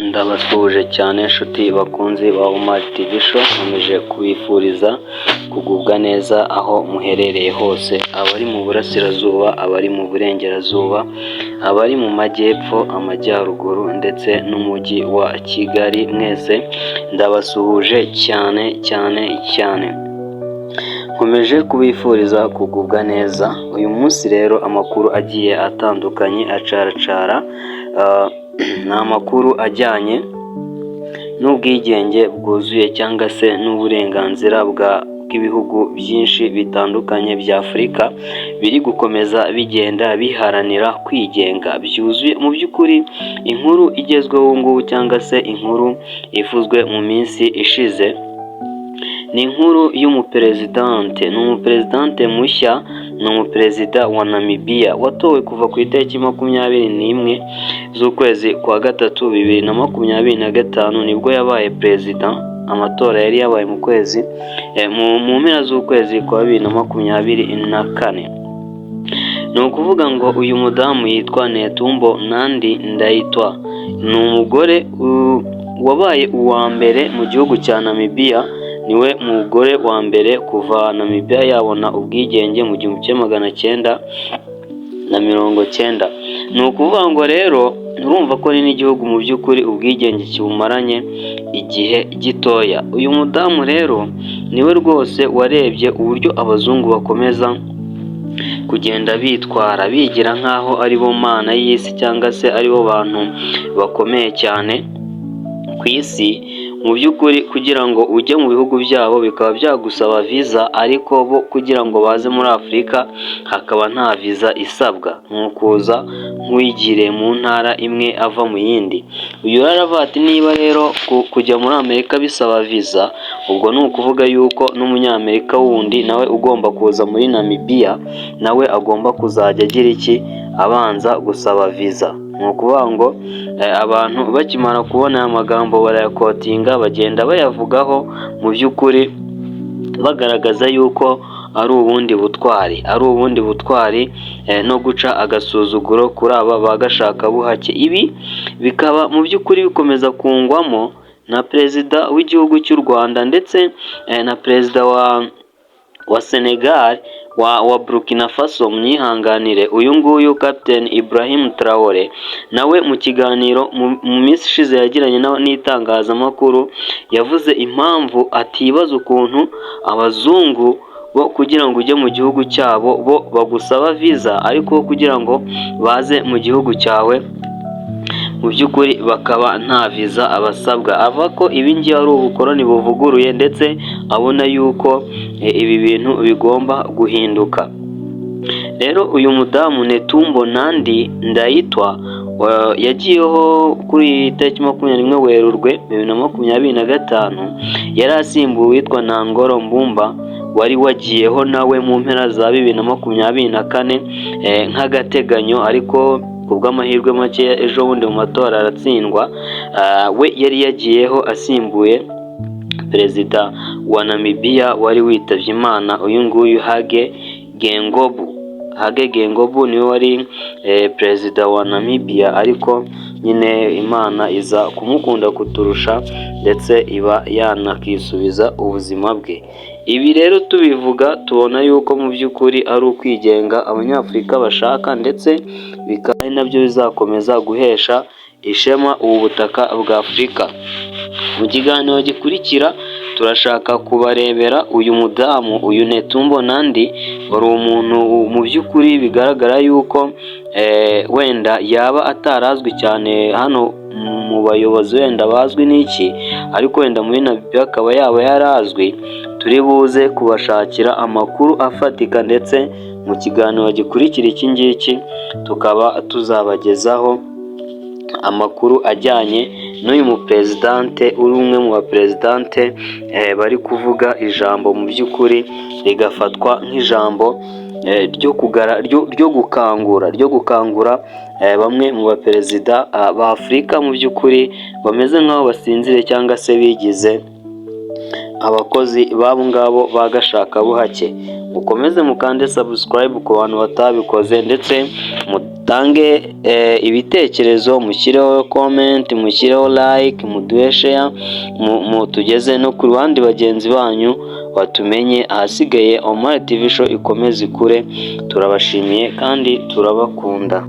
Ndabasuhuje cyane inshuti bakunzi ba Omar TV Show, nkomeje kubifuriza kugubwa neza aho muherereye hose, abari mu burasirazuba, abari mu burengerazuba, abari mu majyepfo, amajyaruguru ndetse n'umujyi wa Kigali, mwese ndabasuhuje cyane cyane cyane. Nkomeje kubifuriza kugubwa neza. Uyu munsi rero amakuru agiye atandukanye acaracara, ni amakuru ajyanye n'ubwigenge bwuzuye cyangwa se n'uburenganzira bw'ibihugu byinshi bitandukanye bya Afurika biri gukomeza bigenda biharanira kwigenga byuzuye. Mu by'ukuri inkuru igezweho ubu ngubu cyangwa se inkuru ivuzwe mu minsi ishize ni inkuru y'umuperezidante. Ni umuperezidante mushya, ni umuperezida wa Namibia watowe kuva ku itariki 21 z'ukwezi kwa gatatu 2025 nibwo yabaye perezida. Amatora yari yabaye mu kwezi mu mpera z'ukwezi kwa 2024. ni ukuvuga ngo uyu mudamu yitwa Netumbo Nandi Ndaitwah, ni umugore wabaye uwa mbere mu gihugu cya Namibia. Niwe mugore wa mbere kuva Namibia yabona ubwigenge mu 1990. ni ukuvuga ngo rero urumva ko ni n'igihugu mu by'ukuri ubwigenge kibumaranye igihe gitoya. Uyu mudamu rero niwe rwose warebye uburyo abazungu bakomeza kugenda bitwara bigira nk'aho ari bo mana y'isi cyangwa se ari bo bantu bakomeye cyane ku isi. Mu by'ukuri kugira ngo ujye mu bihugu byabo bikaba byagusaba viza, ariko bo kugira ngo baze muri Afurika hakaba nta viza isabwa, ni ukuza nk'uwigiriye mu ntara imwe ava mu yindi. Uyu aravuga ati niba rero kujya muri Amerika bisaba viza, ubwo ni ukuvuga yuko n'umunyamerika wundi nawe ugomba kuza muri Namibia nawe agomba kuzajya agira iki, abanza gusaba viza. Ni ukuvuga ngo abantu bakimara kubona aya magambo barayakotinga, bagenda bayavugaho mu by'ukuri bagaragaza yuko ari ubundi butwari no guca agasuzuguro kuri aba bagashaka buhake. Ibi bikaba mu by'ukuri bikomeza kungwamo na perezida w'igihugu cy'u Rwanda ndetse na perezida wa Senegal, wa Burkina Faso, myihanganire uyu nguyu Captain Ibrahim Traore, nawe mu kiganiro mu minsi ishize yagiranye n'itangazamakuru yavuze impamvu atibaza ukuntu abazungu bo kugira ngo ujye mu gihugu cyabo bo bagusaba viza, ariko kugira ngo baze mu gihugu cyawe mu by'ukuri bakaba nta viza abasabwa. Avuga ko ibi ngibi ari ubukoroni buvuguruye ndetse abona yuko ibi bintu bigomba guhinduka. Rero uyu mudamu Netumbo Nandi Ndaitwah yagiyeho kuri itariki 21 Werurwe 2025, yari asimbuye uwitwa Nangolo Mbumba wari wagiyeho nawe mu mpera za 2024 nk'agateganyo, ariko kubw'amahirwe make ejo bundi mu matora aratsindwa. We yari yagiyeho asimbuye perezida wa Namibia wari witabye Imana, uyu nguyu Hage Geingob niwe wari perezida wa Namibia, ariko nyine Imana iza kumukunda kuturusha ndetse iba yanakisubiza ubuzima bwe. Ibi rero tubivuga tubona yuko mu by'ukuri ari ukwigenga abanyafurika bashaka, ndetse bikaba ari nabyo bizakomeza guhesha ishema ubu butaka bwa Afurika. Mu kiganiro gikurikira turashaka kubarebera uyu mudamu, uyu Netumbo Nandi, wari umuntu mu by'ukuri bigaragara yuko wenda yaba atarazwi cyane hano mu bayobozi, wenda bazwi n'iki, ariko wenda muri Namibia akaba yaba yarazwi. Turi buze kubashakira amakuru afatika, ndetse mu kiganiro gikurikira iki ngiki tukaba tuzabagezaho amakuru ajyanye n'uyu muperezidante, uri umwe mu baperezidante bari kuvuga ijambo mu by'ukuri rigafatwa nk'ijambo ryo gukangura bamwe mu baperezida ba Afurika mu by'ukuri bameze nk'aho basinzire cyangwa se bigize abakozi b'abo ngabo bagashakabuhake. Mukomeze mukande subscribe ku bantu batabikoze, ndetse mutange ibitekerezo, mushyireho comment, mushyireho like, muduhe share, mutugeze no ku bandi bagenzi banyu batumenye. Ahasigaye Omar TV Show ikomeze ikure. Turabashimiye kandi turabakunda.